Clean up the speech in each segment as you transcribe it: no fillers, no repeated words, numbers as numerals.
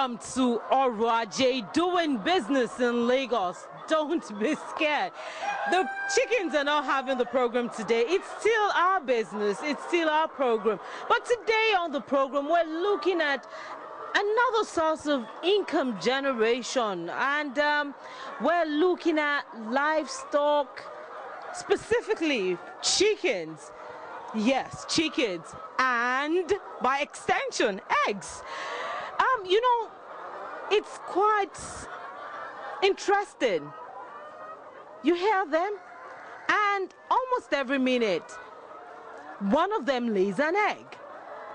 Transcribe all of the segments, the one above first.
Welcome to Oraje, doing business in Lagos. Don't be scared. The chickens are not having the program today. It's still our business. It's still our program. But today on the program, we're looking at another source of income generation. And we're looking at livestock, specifically chickens. Yes, chickens. And by extension, eggs. You know, it's quite interesting. You hear them, and almost every minute, one of them lays an egg.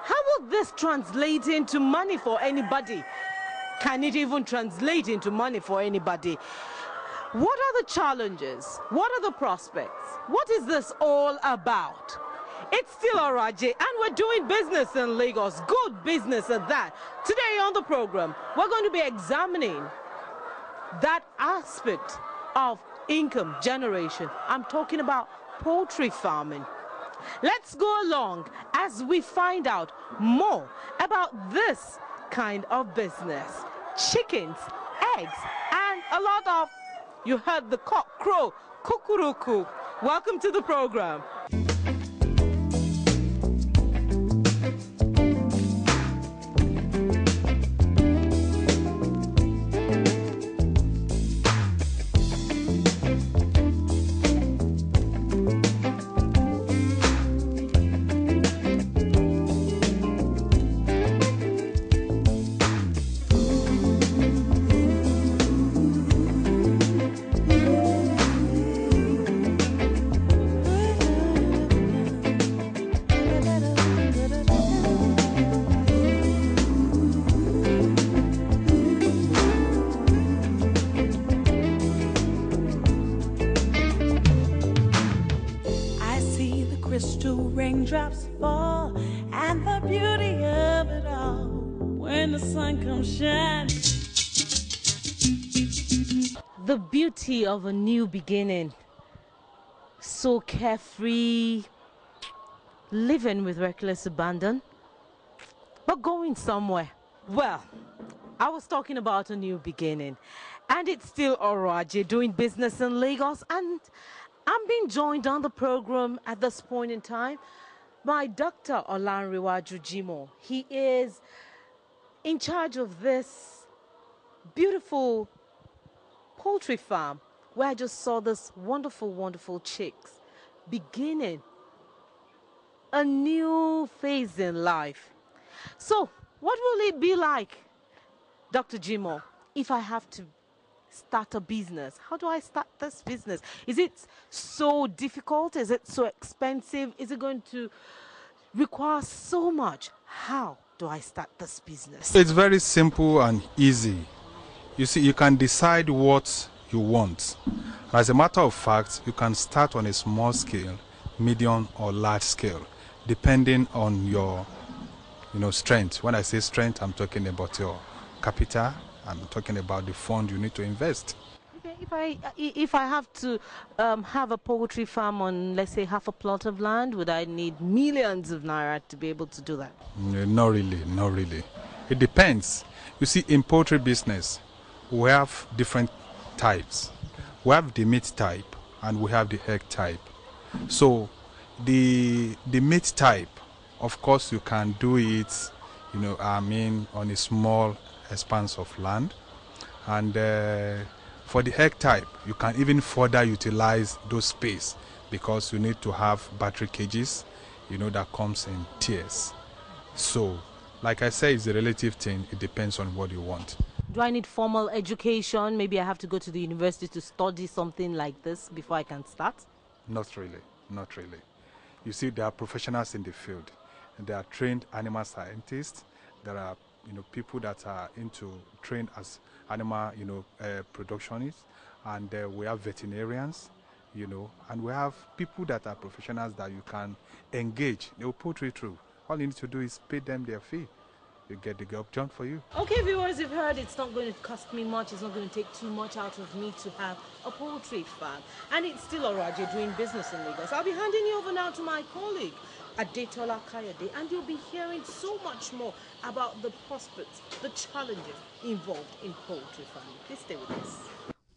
How will this translate into money for anybody? Can it even translate into money for anybody? What are the challenges? What are the prospects? What is this all about? It's still Oraje, and we're doing business in Lagos. Good business at that. Today on the program, we're going to be examining that aspect of income generation. I'm talking about poultry farming. Let's go along as we find out more about this kind of business. Chickens, eggs, and a lot of, you heard the cock crow, kukuruku. Welcome to the program. Raindrops fall, and the beauty of it all when the sun comes shining. The beauty of a new beginning. So carefree, living with reckless abandon, but going somewhere. Well, I was talking about a new beginning, and it's still Oraje, doing business in Lagos, and I'm being joined on the program at this point in time by Dr. Olanrewaju Jimoh. He is in charge of this beautiful poultry farm where I just saw this wonderful, wonderful chicks beginning a new phase in life. So, what will it be like, Dr. Jimoh, if I have to start a business? How do I start this business? Is it so difficult? Is it so expensive? Is it going to require so much? How do I start this business? It's very simple and easy. You see, you can decide what you want. As a matter of fact, you can start on a small scale, medium or large scale, depending on your strength. When I say strength, I'm talking about your capital. I'm talking about the fund you need to invest. Okay, if I have to have a poultry farm on, let's say, half a plot of land, would I need millions of naira to be able to do that? Not really, not really. It depends. You see, in poultry business, we have different types. We have the meat type and we have the egg type. So the meat type, of course, you can do it, on a small expanse of land, and for the egg type you can even further utilize those space because you need to have battery cages that comes in tiers. So like I say, it's a relative thing. It depends on what you want. Do I need formal education? Maybe I have to go to the university to study something like this before I can start? Not really, not really. You see, there are professionals in the field. There are trained animal scientists. There are people that are trained as animal, productionists, and we have veterinarians, and we have people that are professionals that you can engage. They will put you through. All you need to do is pay them their fee, you get the job done for you. Okay, viewers, you've heard it's not going to cost me much. It's not going to take too much out of me to have a poultry farm. And it's still Oraje doing business in Lagos. I'll be handing you over now to my colleague, Adetola Kayode, and you'll be hearing so much more about the prospects, the challenges involved in poultry farming. Please stay with us.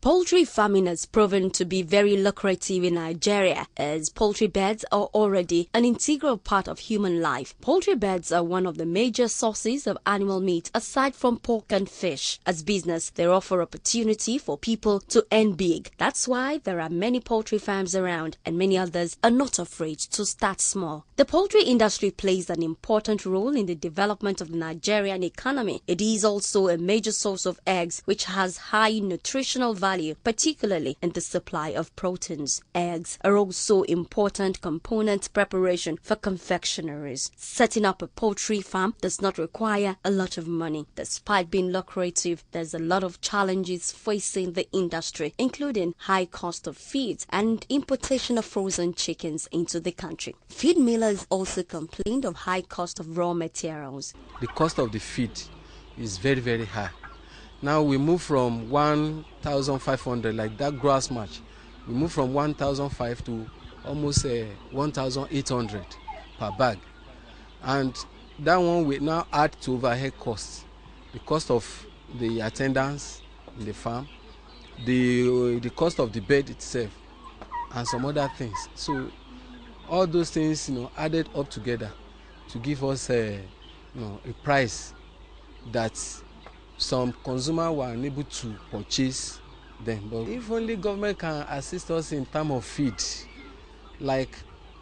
Poultry farming has proven to be very lucrative in Nigeria, as poultry beds are already an integral part of human life. Poultry beds are one of the major sources of animal meat aside from pork and fish. As business, they offer opportunity for people to earn big. That's why there are many poultry farms around, and many others are not afraid to start small. The poultry industry plays an important role in the development of the Nigerian economy. It is also a major source of eggs, which has high nutritional value, particularly in the supply of proteins. Eggs are also important component preparation for confectionaries. Setting up a poultry farm does not require a lot of money. Despite being lucrative, there's a lot of challenges facing the industry, including high cost of feed and importation of frozen chickens into the country. Feed millers also complained of high cost of raw materials. The cost of the feed is very, very high. Now we move from 1,500, like that grass match, we move from 1,500 to almost 1,800 per bag. And that one will now add to overhead costs, the cost of the attendance in the farm, the cost of the bed itself, and some other things. So all those things, added up together to give us a price that some consumers were unable to purchase them. But if only government can assist us in terms of feed, like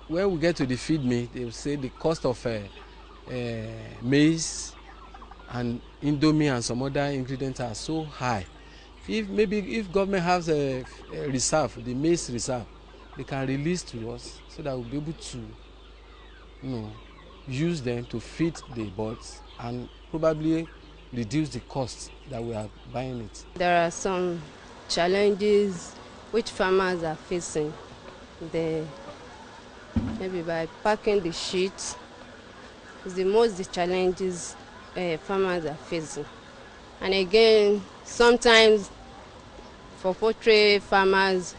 when we get to the feed mill, they will say the cost of maize and indomie and some other ingredients are so high. If government has a reserve, the maize reserve, they can release to us so that we'll be able to, use them to feed the birds and probably reduce the cost that we are buying it. There are some challenges which farmers are facing. Maybe by packing the sheets is the challenges farmers are facing. And again, sometimes for poultry farmers,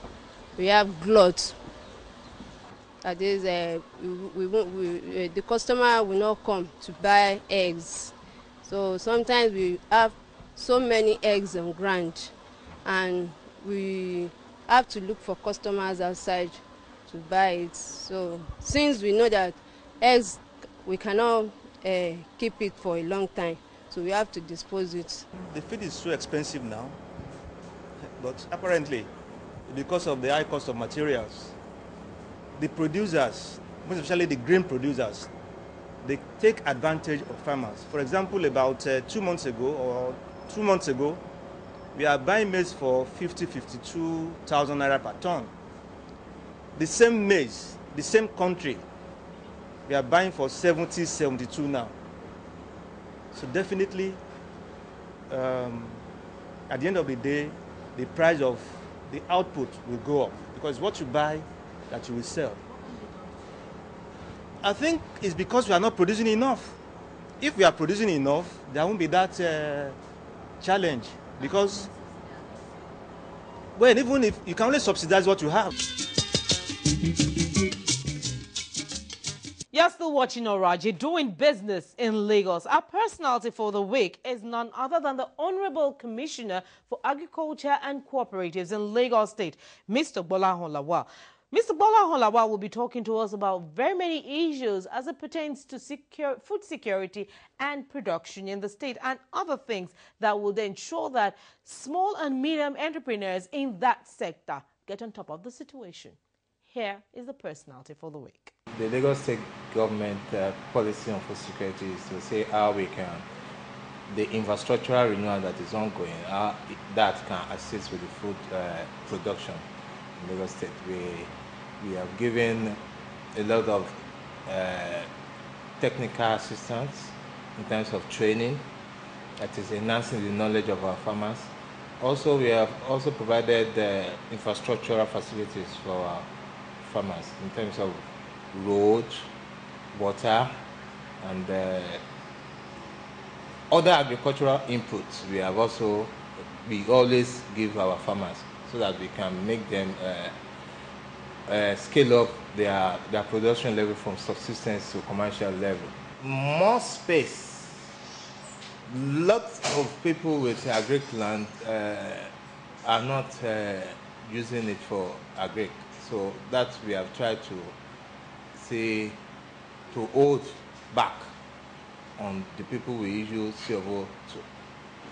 we have glut. That is, the customer will not come to buy eggs. So sometimes we have so many eggs on ground, and we have to look for customers outside to buy it. So since we know that eggs, we cannot keep it for a long time, so we have to dispose it. The feed is so expensive now, but apparently because of the high cost of materials, the producers, most especially the grain producers, they take advantage of farmers. For example, about 2 months ago, we are buying maize for 52,000 naira per ton. The same maize, the same country, we are buying for 72 now. So definitely, at the end of the day, the price of the output will go up, because what you buy, that you will sell. I think it's because we are not producing enough. If we are producing enough, there won't be that challenge, because, well, even if you can only subsidize what you have. You're still watching Oraje doing business in Lagos. Our personality for the week is none other than the Honorable Commissioner for Agriculture and Cooperatives in Lagos State, Mr. Gbolahan Lawal. Mr. Gbolahan Lawal will be talking to us about very many issues as it pertains to food security and production in the state, and other things that will ensure that small and medium entrepreneurs in that sector get on top of the situation. Here is the personality for the week. The Lagos State government policy on food security is to say how we can, the infrastructural renewal that is ongoing, that can assist with the food production in Lagos State. We have given a lot of technical assistance in terms of training, that is enhancing the knowledge of our farmers. Also, we have also provided infrastructural facilities for our farmers in terms of road, water, and Other agricultural inputs we always give our farmers so that we can make them scale up their production level from subsistence to commercial level. More space. Lots of people with agric land are not using it for agric. So that we have tried to hold back on the people we issue CFO to.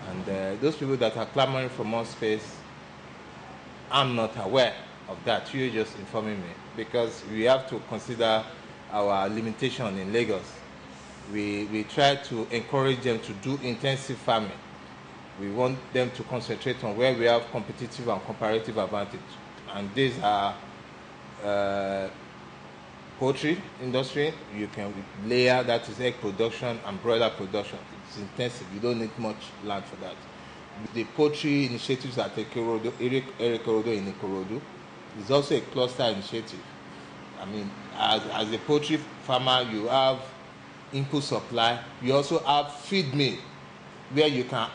And those people that are clamoring for more space, I'm not aware of that. You're just informing me, because we have to consider our limitation in Lagos. We try to encourage them to do intensive farming. We want them to concentrate on where we have competitive and comparative advantage. And these are poultry industry. You can layer, that is egg production and broiler production. It's intensive. You don't need much land for that. The poultry initiatives at Ekorodo, Erekorodo in Ikorodu is also a cluster initiative. I mean, as a poultry farmer, you have input supply. You also have feed mill, where you can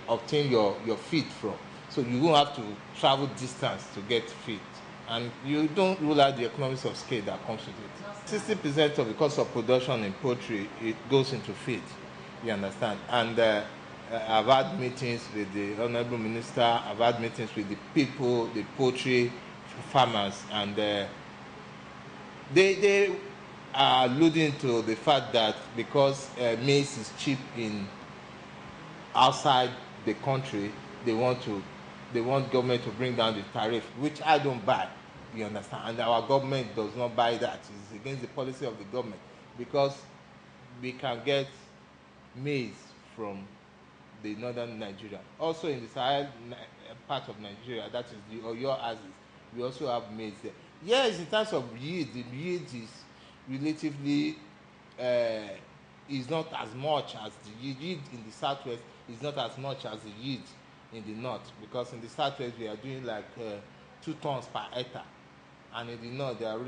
obtain your feed from. So you won't have to travel distance to get feed. And you don't rule out the economics of scale that comes with it. 60% of the cost of production in poultry, it goes into feed, you understand? And I've had meetings with the Honorable Minister, I've had meetings with the people, the poultry farmers, and they are alluding to the fact that because maize is cheap outside the country, they want government to bring down the tariff, which I don't buy, you understand? And our government does not buy that. It's against the policy of the government, because we can get maize from the northern Nigeria. Also in the Sahel part of Nigeria, that is the Oyo Axis, we also have maize there. Yes, in terms of yield, the yield is relatively is not as much as the yield in the southwest is not as much as the yield in the north, because in the southwest we are doing like 2 tons per hectare, and in the north they are